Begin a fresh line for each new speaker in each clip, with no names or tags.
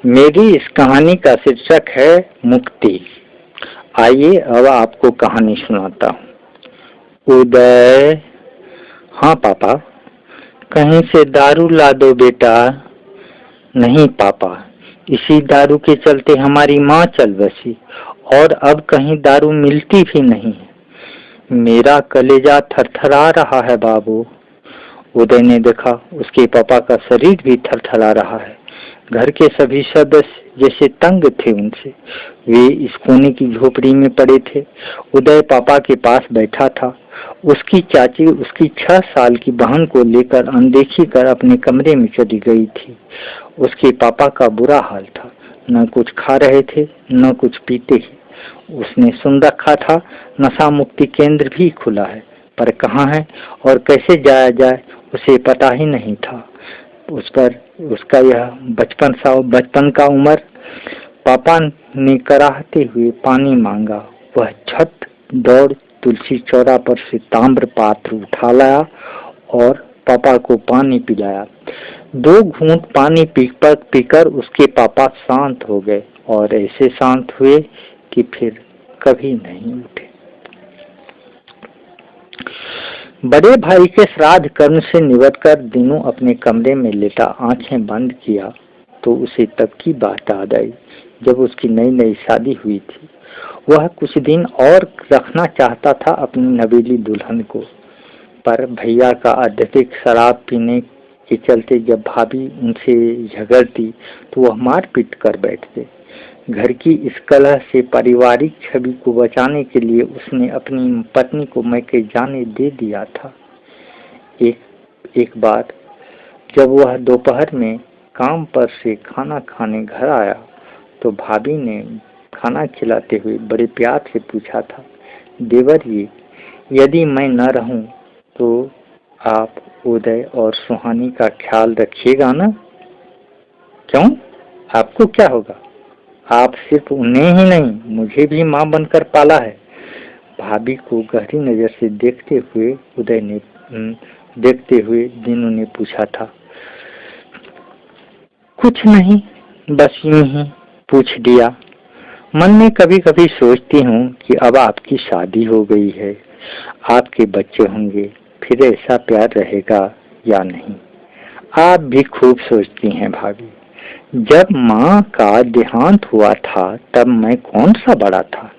मेरी इस कहानी का शीर्षक है मुक्ति। आइए अब आपको कहानी सुनाता हूँ। उदय। हाँ पापा, कहीं से दारू ला दो बेटा। नहीं पापा, इसी दारू के चलते हमारी माँ चल बसी और अब कहीं दारू मिलती भी नहीं। मेरा कलेजा थरथरा रहा है बाबू। उदय ने देखा उसके पापा का शरीर भी थरथरा रहा है। घर के सभी सदस्य जैसे तंग थे उनसे। वे इस कोने की झोपड़ी में पड़े थे। उदय पापा के पास बैठा था। उसकी चाची उसकी 6 साल की बहन को लेकर अनदेखी कर अपने कमरे में चली गई थी। उसके पापा का बुरा हाल था, न कुछ खा रहे थे न कुछ पीते ही। उसने सुन रखा था नशा मुक्ति केंद्र भी खुला है, पर कहाँ है और कैसे जाया जाए उसे पता ही नहीं था। उस पर उसका यह बचपन का उम्र। पापा ने कराहते हुए पानी मांगा। वह झट दौड़ तुलसी चौरा पर से ताम्र पात्र उठा लाया और पापा को पानी पिलाया। 2 घूंट पानी पीकर उसके पापा शांत हो गए और ऐसे शांत हुए कि फिर कभी नहीं उठे। बड़े भाई के श्राद्ध कर्म से निवटकर दीनू अपने कमरे में लेटा आंखें बंद किया तो उसे तब की बात याद आई जब उसकी नई नई शादी हुई थी। वह कुछ दिन और रखना चाहता था अपनी नवेली दुल्हन को, पर भैया का अत्यधिक शराब पीने के चलते जब भाभी उनसे झगड़ती तो वह मारपीट कर बैठते। घर की इस कलह से पारिवारिक छवि को बचाने के लिए उसने अपनी पत्नी को मैके जाने दे दिया था। एक बार जब वह दोपहर में काम पर से खाना खाने घर आया तो भाभी ने खाना खिलाते हुए बड़े प्यार से पूछा था, देवर जी, यदि मैं न रहूं तो आप उदय और सुहानी का ख्याल रखिएगा ना? क्यों, आपको क्या होगा? आप सिर्फ उन्हें ही नहीं मुझे भी माँ बनकर पाला है। भाभी को गहरी नजर से देखते हुए दीनू ने पूछा था। कुछ नहीं, बस यूं ही पूछ दिया। मन में कभी कभी सोचती हूँ कि अब आपकी शादी हो गई है, आपके बच्चे होंगे, फिर ऐसा प्यार रहेगा या नहीं। आप भी खूब सोचती हैं भाभी। जब माँ का देहांत हुआ था तब मैं कौन सा बड़ा था।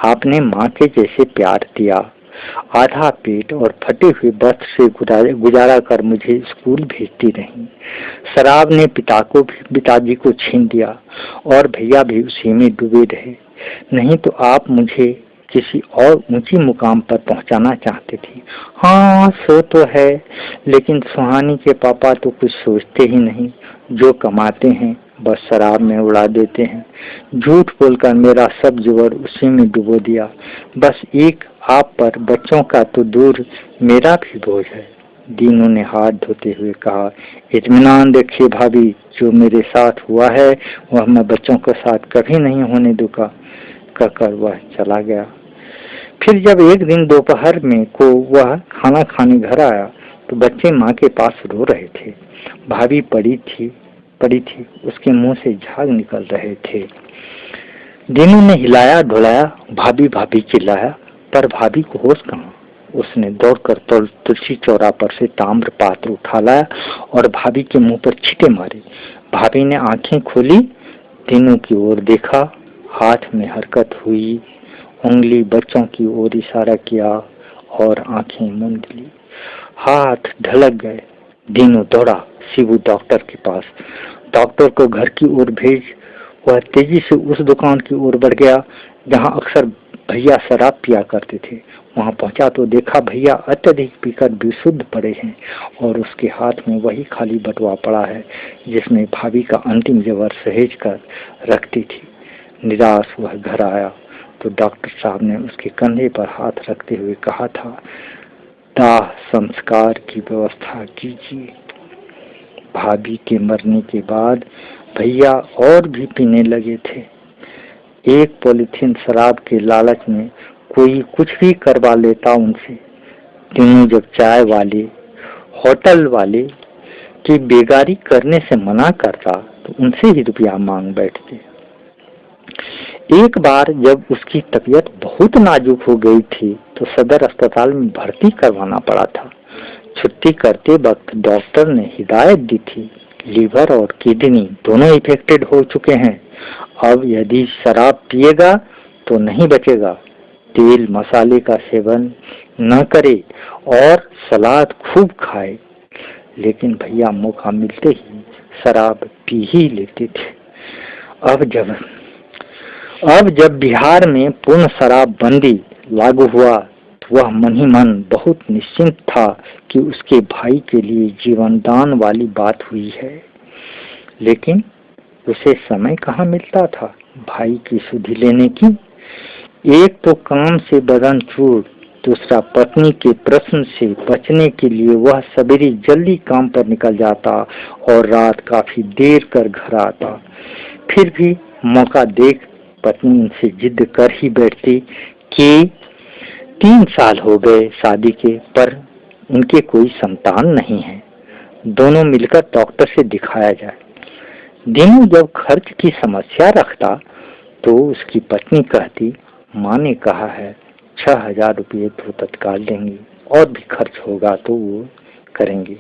आपने माँ के जैसे प्यार दिया। आधा पेट और फटे हुए वस्त्र से गुजारा कर मुझे स्कूल भेजती रही। शराब ने पिताजी को छीन दिया और भैया भी उसी में डूबे रहे। नहीं तो आप मुझे किसी और ऊंची मुकाम पर पहुंचाना चाहते थे। हाँ सो तो है, लेकिन सुहानी के पापा तो कुछ सोचते ही नहीं। जो कमाते हैं बस शराब में उड़ा देते हैं। झूठ बोलकर मेरा सब जुगाड़ उसी में डुबो दिया। बस एक आप पर बच्चों का तो दूर मेरा भी बोझ है। दीनू ने हाथ धोते हुए कहा, इत्मीनान रखिए भाभी, जो मेरे साथ हुआ है वह मैं बच्चों के साथ कभी नहीं होने दूंगा। कहकर वह चला गया। फिर जब एक दिन दोपहर में को वह खाना खाने घर आया तो बच्चे माँ के पास रो रहे थे। भाभी पड़ी थी, उसके मुंह से झाग निकल रहे थे। दीनू ने हिलाया ढुलाया, भाभी भाभी चिल्लाया, पर भाभी को होश कहाँ। उसने दौड़कर तुलसी चौरा पर से ताम्र पात्र उठा लाया और भाभी के मुंह पर छींटे मारे। भाभी ने आंखें खोली, दीनू की ओर देखा, हाथ में हरकत हुई, उंगली बच्चों की ओर इशारा किया और आंखें मूंद ली। हाथ ढलक गए। दीनू दौड़ा शिबू डॉक्टर के पास। डॉक्टर को घर की ओर भेज वह तेजी से उस दुकान की ओर बढ़ गया जहां अक्सर भैया शराब पिया करते थे। वहां पहुंचा तो देखा भैया अत्यधिक पीकर बेसुध पड़े हैं और उसके हाथ में वही खाली बटुआ पड़ा है जिसमें भाभी का अंतिम जबर सहेज कर रखती थी। निराश वह घर आया तो डॉक्टर साहब ने उसके कंधे पर हाथ रखते हुए कहा था, दाह संस्कार की व्यवस्था कीजिए। भाभी के मरने के बाद भैया और भी पीने लगे थे। एक पॉलीथीन शराब के लालच में कोई कुछ भी करवा लेता उनसे। तीनों जब चाय वाले, होटल वाले की बेगारी करने से मना करता तो उनसे ही रुपया मांग बैठते। एक बार जब उसकी तबीयत बहुत नाजुक हो गई थी तो सदर अस्पताल में भर्ती करवाना पड़ा था। छुट्टी करते वक्त डॉक्टर ने हिदायत दी थी, लीवर और किडनी दोनों इफेक्टेड हो चुके हैं। अब यदि शराब पिएगा तो नहीं बचेगा। तेल मसाले का सेवन न करे और सलाद खूब खाए। लेकिन भैया मौका मिलते ही शराब पी ही लेते थे। अब जब बिहार में पूर्ण शराबबंदी लागू हुआ तो वह मन ही मन बहुत निश्चिंत था कि उसके भाई के लिए जीवनदान वाली बात हुई है। लेकिन उसे समय कहाँ मिलता था भाई की सुधि लेने की। एक तो काम से बदन चूर, दूसरा पत्नी के प्रश्न से बचने के लिए वह सवेरे जल्दी काम पर निकल जाता और रात काफी देर कर घर आता। फिर भी मौका देख पत्नी उनसे जिद कर ही बैठती कि 3 साल हो गए शादी के, पर उनके कोई संतान नहीं है, दोनों मिलकर डॉक्टर से दिखाया जाए। दिनों जब खर्च की समस्या रखता तो उसकी पत्नी कहती, माँ ने कहा है 6,000 रुपये तो तत्काल देंगे, और भी खर्च होगा तो वो करेंगे।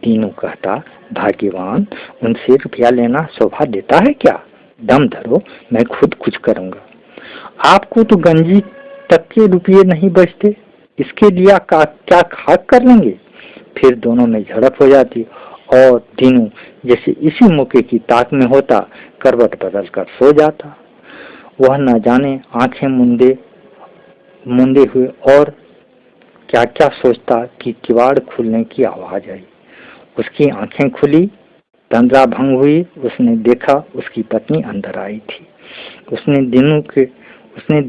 तीनों कहता, भाग्यवान, उनसे रुपया लेना शोभा देता है क्या? दम धरो, मैं खुद कुछ करूंगा। आपको तो गंजी तक के रुपये नहीं बचते, इसके लिए क्या खाक कर लेंगे। फिर दोनों में झड़प हो जाती और तीनों जैसे इसी मौके की ताक में होता, करवट बदल कर सो जाता। वह न जाने आंखें मुंदे हुए और क्या क्या सोचता कि किवाड़ खुलने की आवाज आई। उसकी आंखें खुली, तंद्रा भंग हुई। उसने देखा उसकी पत्नी अंदर आई थी। उसने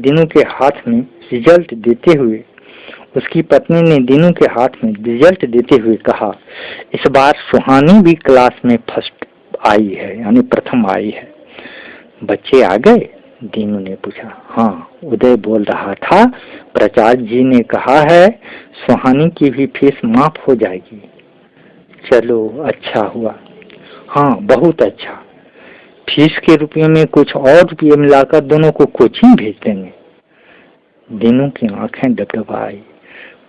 दिनों के हाथ में रिजल्ट देते हुए उसकी पत्नी ने दिनों के हाथ में रिजल्ट देते हुए कहा, इस बार सुहानी भी क्लास में फर्स्ट आई है, यानी प्रथम आई है। बच्चे आ गए? दीनू ने पूछा। हाँ, उदय बोल रहा था, प्राचार्य जी ने कहा है सुहानी की भी फीस माफ हो जाएगी। चलो अच्छा हुआ। हाँ, बहुत अच्छा। फीस के रुपये में कुछ और रुपये मिलाकर दोनों को कोचिंग भेज देंगे। दीनू की आंखें डबडबाई।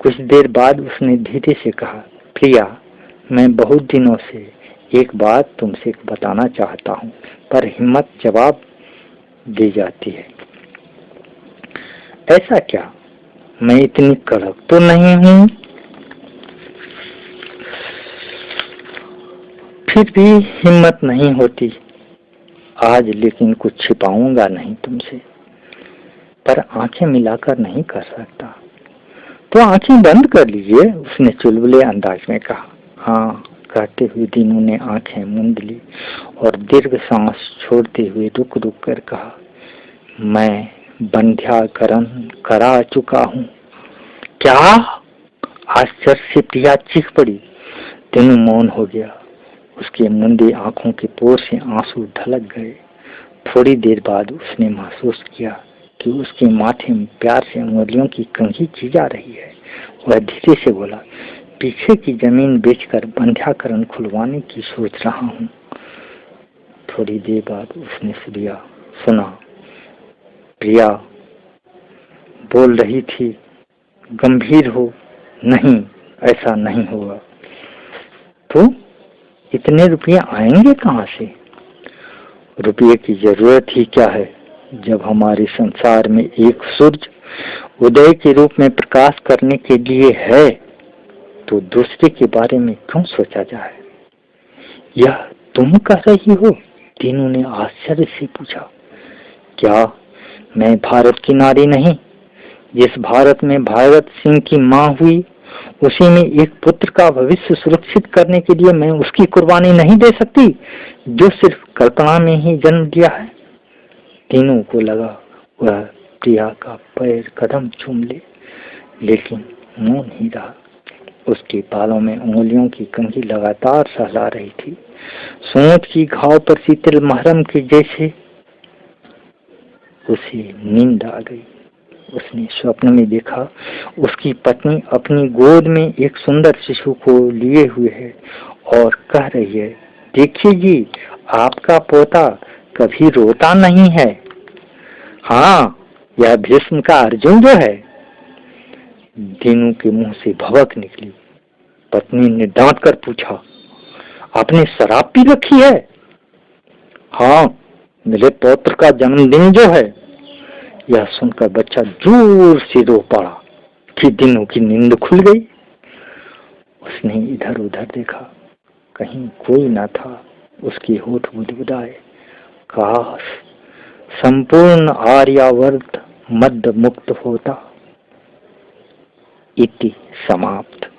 कुछ देर बाद उसने धीरे से कहा, प्रिया, मैं बहुत दिनों से एक बात तुमसे बताना चाहता हूँ, पर हिम्मत जवाब दे जाती है। ऐसा क्या? मैं इतनी कड़क तो नहीं हूँ। फिर भी हिम्मत नहीं होती आज, लेकिन कुछ छिपाऊंगा नहीं तुमसे, पर आंखें मिलाकर नहीं कर सकता। तो आंखें बंद कर लीजिए, उसने चुलबुले अंदाज में कहा। हाँ, कहते हुए दीनू ने आंखें मूंद ली और दीर्घ सांस छोड़ते हुए रुक रुक कर कहा, मैं बंध्याकरण करा चुका हूँ। क्या? आश्चर्य से प्रिया चीख पड़ी। दीनू मौन हो गया। उसके मुंदे आंखों के पोर से आंसू ढलक गए। थोड़ी देर बाद उसने महसूस किया कि उसके माथे में प्यार से उंगलियों की कंघी की जा रही है। वह धीरे से बोला, पीछे की जमीन बेचकर बंध्याकरण खुलवाने की सोच रहा हूँ। थोड़ी देर बाद उसने सुना प्रिया बोल रही थी, गंभीर हो, नहीं, ऐसा नहीं होगा। तो इतने रुपये आएंगे कहाँ से? रुपये की जरूरत ही क्या है, जब हमारे संसार में एक सूरज उदय के रूप में प्रकाश करने के लिए है, तो दूसरे के बारे में क्यों सोचा जाए? यह तुम कह रही हो? तीनों ने आश्चर्य से पूछा। क्या मैं भारत की नारी नहीं? जिस भारत में भगत सिंह की माँ हुई, उसी में एक पुत्र का भविष्य सुरक्षित करने के लिए मैं उसकी कुर्बानी नहीं दे सकती, जो सिर्फ कल्पना में ही जन्म लिया है। तीनों को लगा वह प्रिया का पैर कदम चूम ले, लेकिन मौन ही रहा। उसके बालों में उंगलियों की कंघी लगातार सहला रही थी, सोच की घाव पर शीतल महरम के जैसे। उसे नींद आ गई। उसने स्वप्न में देखा उसकी पत्नी अपनी गोद में एक सुंदर शिशु को लिए हुए है और कह रही है, देखिए जी, आपका पोता कभी रोता नहीं है। हाँ, यह भीष्म का अर्जुन जो है। दीनू के मुंह से भवक निकली। पत्नी ने डांट कर पूछा, आपने शराब पी रखी है? हाँ, मेरे पौत्र का जन्मदिन जो है। यह सुनकर बच्चा जोर से रो पड़ा कि दीनू की नींद खुल गई। उसने इधर उधर देखा, कहीं कोई न था। उसके होठ बुदबुदाए, काश संपूर्ण आर्यावर्त मद मुक्त होता। इति समाप्त।